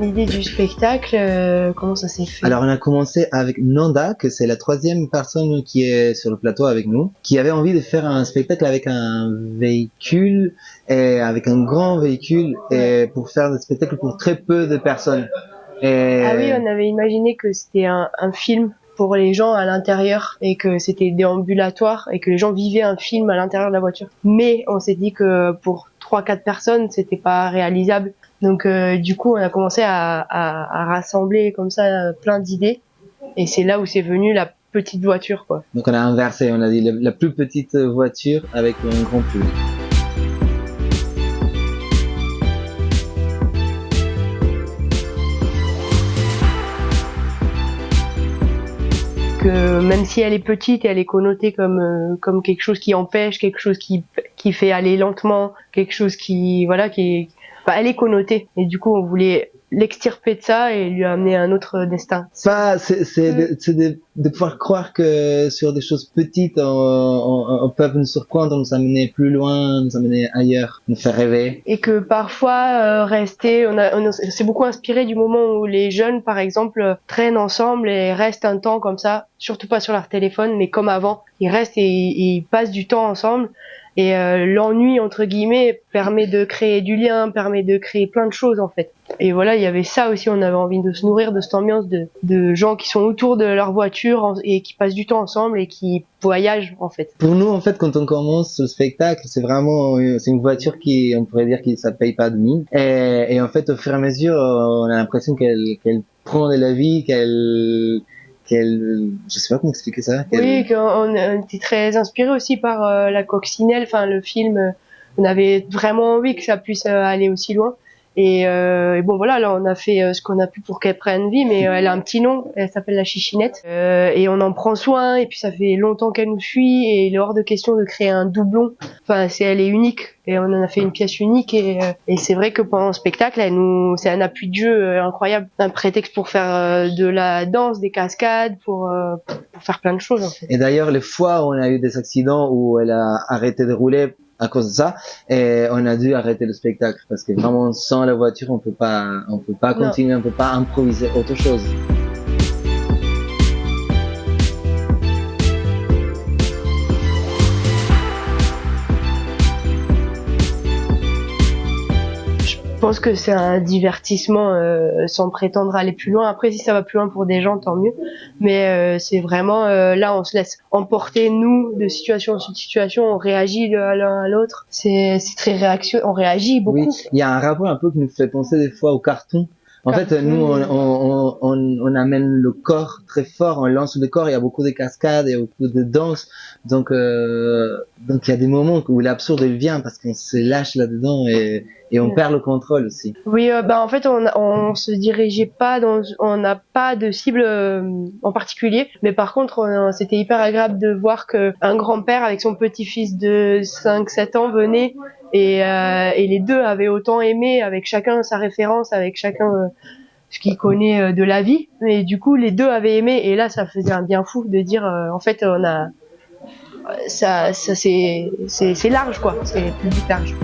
L'idée du spectacle, comment ça s'est fait? Alors on a commencé avec Nanda, que c'est la troisième personne qui est sur le plateau avec nous, qui avait envie de faire un spectacle avec un véhicule, et avec un grand véhicule, et pour faire des spectacles pour très peu de personnes. Ah oui, Et on avait imaginé que c'était un film pour les gens à l'intérieur et que c'était déambulatoire et que les gens vivaient un film à l'intérieur de la voiture. Mais on s'est dit que pour 3-4 personnes, c'était pas réalisable. Donc du coup, on a commencé à rassembler comme ça plein d'idées et c'est là où c'est venu la petite voiture, quoi. donc on a inversé, on a dit la plus petite voiture avec un grand public. Que même si elle est petite, elle est connotée comme quelque chose qui empêche, quelque chose qui fait aller lentement, quelque chose qui elle est connotée et du coup on voulait l'extirper de ça et lui amener un autre destin. C'est de pouvoir croire que sur des choses petites, on peut nous surprendre, nous amener plus loin, nous amener ailleurs, nous faire rêver. Et que parfois rester, on s'est beaucoup inspiré du moment où les jeunes, par exemple, traînent ensemble et restent un temps comme ça, surtout pas sur leur téléphone, mais comme avant, ils restent et ils passent du temps ensemble. Et l'ennui entre guillemets permet de créer du lien, permet de créer plein de choses en fait. Et voilà, il y avait ça aussi, on avait envie de se nourrir de cette ambiance de gens qui sont autour de leur voiture et qui passent du temps ensemble et qui voyagent en fait. Pour nous, en fait, quand on commence ce spectacle, c'est vraiment, c'est une voiture qui, on pourrait dire que ça paye pas de mine. Et en fait, au fur et à mesure, on a l'impression qu'elle prend de la vie, je sais pas comment expliquer ça. Oui, qu'on était très inspiré aussi par la coccinelle, enfin le film. On avait vraiment envie que ça puisse aller aussi loin. Et bon voilà, là on a fait ce qu'on a pu pour qu'elle prenne vie, mais elle a un petit nom, elle s'appelle la Chichinette. Et on en prend soin, et puis ça fait longtemps qu'elle nous suit, et il est hors de question de créer un doublon. Enfin, elle est unique, et on en a fait une pièce unique, et c'est vrai que pendant le spectacle, c'est un appui de jeu incroyable, un prétexte pour faire de la danse, des cascades, pour faire plein de choses en fait. Et d'ailleurs, les fois où on a eu des accidents où elle a arrêté de rouler à cause de ça, et on a dû arrêter le spectacle parce que vraiment sans la voiture on peut pas continuer, on peut pas improviser autre chose. Je pense que c'est un divertissement sans prétendre aller plus loin. Après, si ça va plus loin pour des gens, tant mieux. Mais c'est vraiment là, on se laisse emporter nous de situation en situation. On réagit de l'un à l'autre. C'est très réaction. On réagit beaucoup. Oui, il y a un rapport un peu qui nous fait penser des fois au cartoon. En fait, nous, on amène le corps très fort, on lance le corps, il y a beaucoup de cascades, il y a beaucoup de danse. Donc il y a des moments où l'absurde vient parce qu'on se lâche là-dedans et on perd le contrôle aussi. Oui, en fait, on se dirigeait pas on n'a pas de cible en particulier. Mais par contre, c'était hyper agréable de voir que un grand-père avec son petit-fils de 5-7 ans venait et les deux avaient autant aimé, avec chacun sa référence, avec chacun ce qu'il connaît de la vie. Mais du coup, les deux avaient aimé et là, ça faisait un bien fou de dire, en fait, on a ça c'est large quoi, c'est public large.